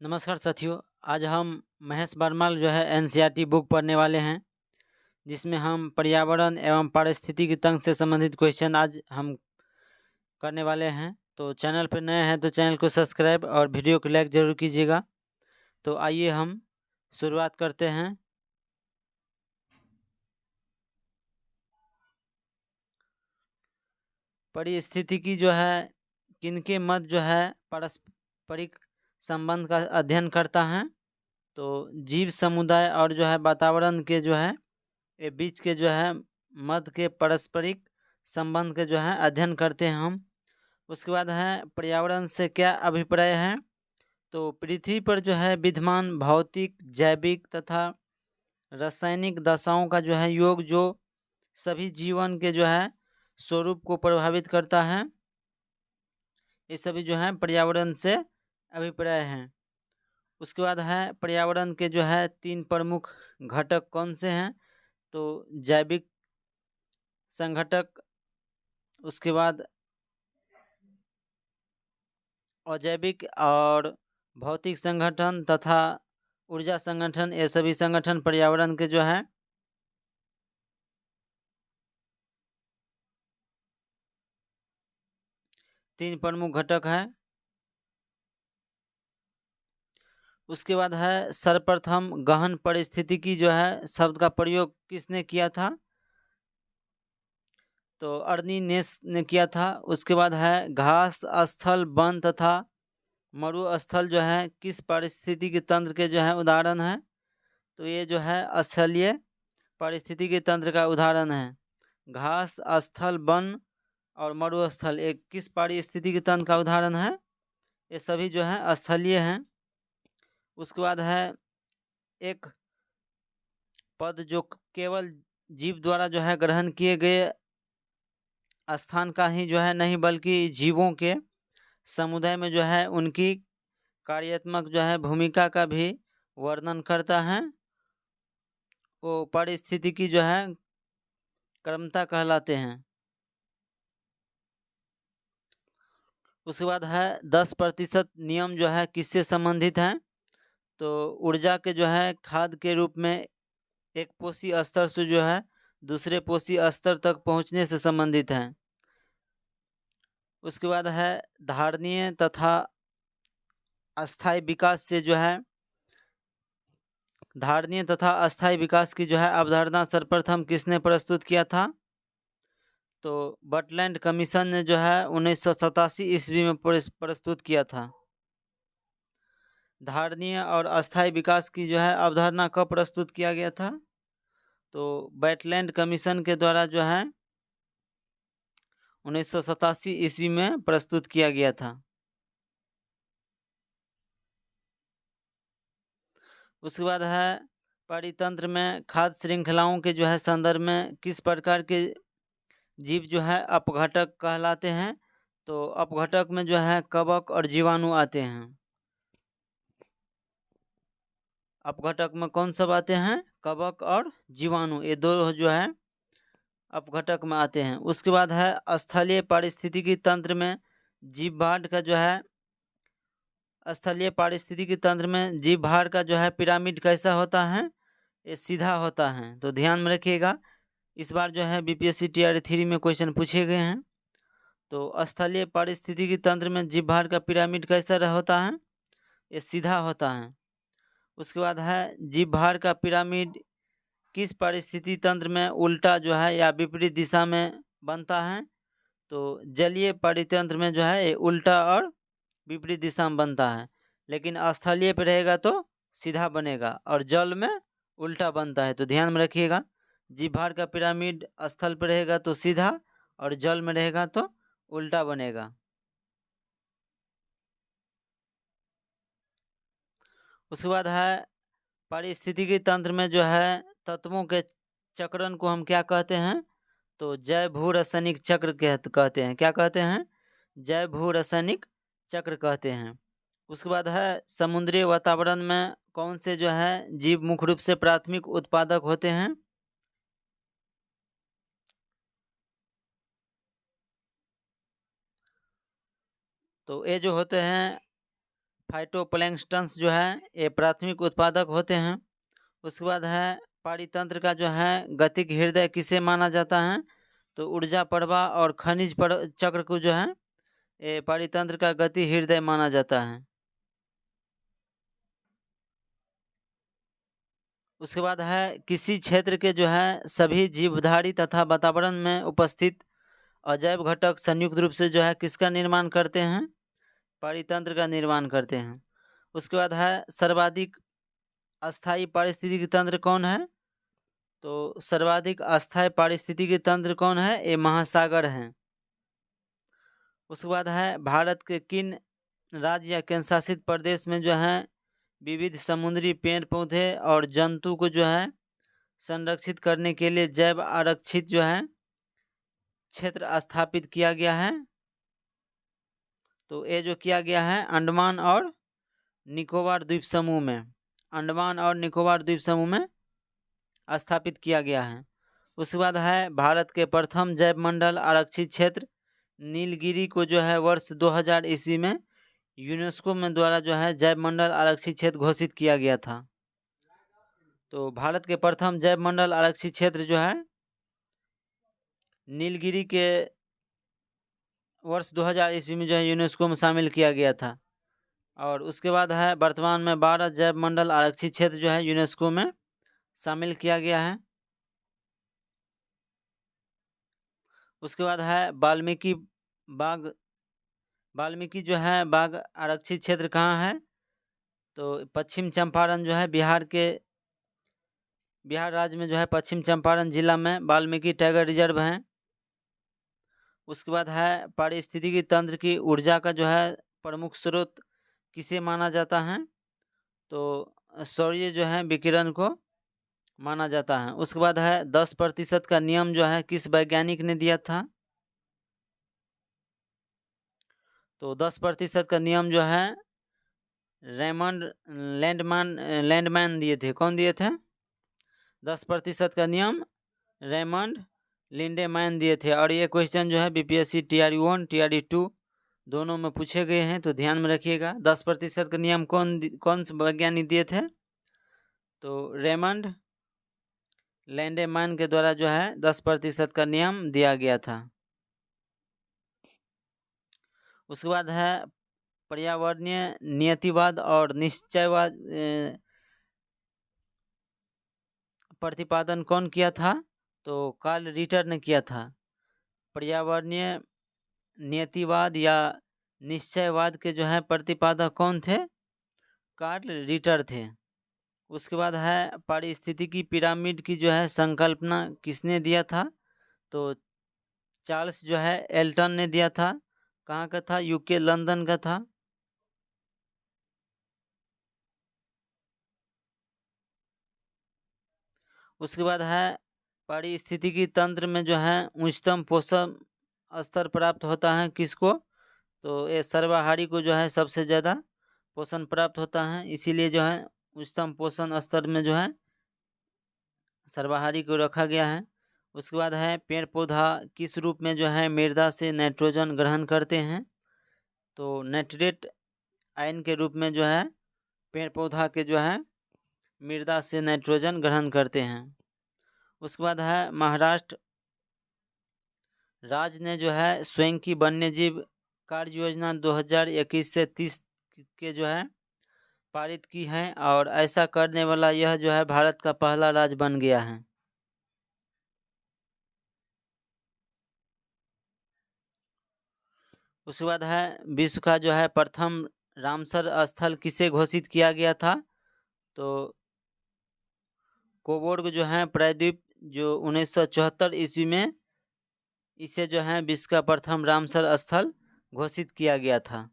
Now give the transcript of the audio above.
नमस्कार साथियों। आज हम महेश बर्मल एनसीईआरटी बुक पढ़ने वाले हैं, जिसमें हम पर्यावरण एवं पारिस्थितिकी तंत्र से संबंधित क्वेश्चन आज हम करने वाले हैं। तो चैनल पर नए हैं तो चैनल को सब्सक्राइब और वीडियो को लाइक ज़रूर कीजिएगा। तो आइए हम शुरुआत करते हैं। पारिस्थितिकी किनके मध्य पारस्परिक संबंध का अध्ययन करता है। तो जीव समुदाय और वातावरण के ये बीच के मध्य के पारस्परिक संबंध के अध्ययन करते हैं हम। उसके बाद पर्यावरण से क्या अभिप्राय है। तो पृथ्वी पर विद्यमान भौतिक, जैविक तथा रासायनिक दशाओं का योग जो सभी जीवन के स्वरूप को प्रभावित करता है। ये सभी पर्यावरण से अभिप्राय हैं। उसके बाद पर्यावरण के 3 प्रमुख घटक कौन से हैं। तो जैविक संघटक, उसके बाद अजैविक और भौतिक संगठन तथा ऊर्जा संगठन। ये सभी संगठन पर्यावरण के 3 प्रमुख घटक हैं। उसके बाद सर्वप्रथम गहन पारिस्थितिकी शब्द का प्रयोग किसने किया था। तो अर्नीनेस ने किया था। उसके बाद घास स्थल, वन तथा मरुस्थल किस पारिस्थितिकी तंत्र के उदाहरण है। तो ये स्थलीय पारिस्थितिकी तंत्र का उदाहरण है। घास स्थल, वन और मरुस्थल एक किस पारिस्थितिकी तंत्र का उदाहरण है। ये सभी स्थलीय हैं। उसके बाद एक पद जो केवल जीव द्वारा ग्रहण किए गए स्थान का ही नहीं, बल्कि जीवों के समुदाय में उनकी कार्यात्मक भूमिका का भी वर्णन करता है। वो पारिस्थितिकी कर्मता कहलाते हैं। उसके बाद 10% नियम किससे संबंधित हैं। तो ऊर्जा के खाद के रूप में एक पोषी स्तर से दूसरे पोषी स्तर तक पहुंचने से संबंधित हैं। उसके बाद धारणीय तथा अस्थायी विकास से धारणीय तथा अस्थायी विकास की अवधारणा सर्वप्रथम किसने प्रस्तुत किया था। तो बटलैंड कमीशन ने 1987 ईस्वी में प्रस्तुत किया था। धारणीय और अस्थायी विकास की अवधारणा कब प्रस्तुत किया गया था। तो बटलैंड कमीशन के द्वारा 1987 ईस्वी में प्रस्तुत किया गया था। उसके बाद परितंत्र में खाद्य श्रृंखलाओं के संदर्भ में किस प्रकार के जीव अपघटक कहलाते हैं। तो अपघटक में कवक और जीवाणु आते हैं। अपघटक में कौन सब आते हैं, कवक और जीवाणु, ये दो अपघटक में आते हैं। उसके बाद स्थलीय पारिस्थितिकी तंत्र में जीव भाट का स्थलीय पारिस्थितिकी तंत्र में जीव भार का पिरामिड कैसा होता है, ये सीधा होता है। तो ध्यान में रखिएगा, इस बार बीपीएससी टीआरई 3 में क्वेश्चन पूछे गए हैं। तो स्थलीय पारिस्थितिकी तंत्र में जीव भार का पिरामिड कैसा होता है, ये सीधा होता है। उसके बाद जीव भार का पिरामिड किस पारिस्थितिकी तंत्र में उल्टा या विपरीत दिशा में बनता है। तो जलीय परितंत्र में ये उल्टा और विपरीत दिशा में बनता है, लेकिन स्थलीय पे रहेगा तो सीधा बनेगा और जल में उल्टा बनता है। तो ध्यान में रखिएगा, जीव भार का पिरामिड स्थल पे रहेगा तो सीधा और जल में रहेगा तो उल्टा बनेगा। उसके बाद पारिस्थितिकी तंत्र में तत्वों के चक्रण को हम क्या कहते हैं। तो जैव भू रासायनिक चक्र कहते हैं। क्या कहते हैं, जैव भू रासायनिक चक्र कहते हैं। उसके बाद समुद्री वातावरण में कौन से जीव मुख्य रूप से प्राथमिक उत्पादक होते हैं। तो ये जो होते हैं फाइटोप्लैंक्टन्स जो है ये प्राथमिक उत्पादक होते हैं। उसके बाद है पारितंत्र का जो है गतिक हृदय किसे माना जाता है, तो ऊर्जा प्रवाह और खनिज चक्र को जो है ये पारितंत्र का गति हृदय माना जाता है। उसके बाद है किसी क्षेत्र के जो है सभी जीवधारी तथा वातावरण में उपस्थित अजैव घटक संयुक्त रूप से जो है किसका निर्माण करते हैं, पारितंत्र का निर्माण करते हैं। उसके बाद है सर्वाधिक अस्थायी पारिस्थितिकी तंत्र कौन है, तो सर्वाधिक अस्थायी पारिस्थितिकी तंत्र कौन है, ये महासागर हैं। उसके बाद है भारत के किन राज्य या केंद्र शासित प्रदेश में जो है विविध समुद्री पेड़ पौधे और जंतु को जो है संरक्षित करने के लिए जैव आरक्षित जो है क्षेत्र स्थापित किया गया है, तो ये जो किया गया है अंडमान और निकोबार द्वीप समूह में, अंडमान और निकोबार द्वीप समूह में स्थापित किया गया है। उसके बाद है भारत के प्रथम जैव मंडल आरक्षित क्षेत्र नीलगिरी को जो है वर्ष 2000 ईस्वी में यूनेस्को में द्वारा जो है जैव मंडल आरक्षित क्षेत्र घोषित किया गया था। तो भारत के प्रथम जैव मंडल आरक्षित क्षेत्र जो है नीलगिरी के वर्ष 2000 ईस्वी में जो है यूनेस्को में शामिल किया गया था। और उसके बाद है वर्तमान में 12 जैव मंडल आरक्षित क्षेत्र जो है यूनेस्को में शामिल किया गया है। उसके बाद है वाल्मीकि जो है बाघ आरक्षित क्षेत्र कहाँ है, तो पश्चिम चंपारण जो है बिहार राज्य में जो है पश्चिम चंपारण जिला में वाल्मीकि टाइगर रिजर्व है। उसके बाद है पारिस्थितिकी तंत्र की ऊर्जा का जो है प्रमुख स्रोत किसे माना जाता है, तो सौर्य जो है विकिरण को माना जाता है। उसके बाद है 10% का नियम जो है किस वैज्ञानिक ने दिया था, तो 10% का नियम जो है रेमंड लैंडमैन दिए थे। कौन दिए थे? 10% का नियम रेमंड लिंडेमैन दिए थे। और ये क्वेश्चन जो है बीपीएससी TRE 1 TRE 2 दोनों में पूछे गए हैं, तो ध्यान में रखिएगा। 10% का नियम कौन से वैज्ञानिक दिए थे, तो रेमंड लैंडेमैन के द्वारा जो है 10% का नियम दिया गया था। उसके बाद है पर्यावरणीय नियतिवाद और निश्चयवाद प्रतिपादन कौन किया था, तो कार्ल रिटर ने किया था। पर्यावरणीय नियतिवाद या निश्चयवाद के जो है प्रतिपादक कौन थे, कार्ल रिटर थे। उसके बाद है पारिस्थितिकी पिरामिड की जो है संकल्पना किसने दिया था, तो चार्ल्स जो है एल्टन ने दिया था। कहाँ का था, यूके लंदन का था। उसके बाद है पारिस्थितिकी तंत्र में जो है उच्चतम पोषण स्तर प्राप्त होता है किसको, तो ये सर्वाहारी को जो है सबसे ज़्यादा पोषण प्राप्त होता है, इसीलिए जो है उच्चतम पोषण स्तर में जो है सर्वाहारी को रखा गया है। उसके बाद है पेड़ पौधा किस रूप में जो है मृदा से नाइट्रोजन ग्रहण करते हैं, तो नाइट्रेट आयन के रूप में जो है पेड़ पौधा के जो है मृदा से नाइट्रोजन ग्रहण करते हैं। उसके बाद है महाराष्ट्र राज्य ने जो है स्वयं की वन्यजीव कार्य योजना 2021 से 30 के जो है पारित की है, और ऐसा करने वाला यह जो है भारत का पहला राज्य बन गया है। उसके बाद है विश्व का जो है प्रथम रामसर स्थल किसे घोषित किया गया था, तो कोबोर्ग जो है प्रायद्वीप जो 1974 ईस्वी में इसे जो है विश्व का प्रथम रामसर स्थल घोषित किया गया था।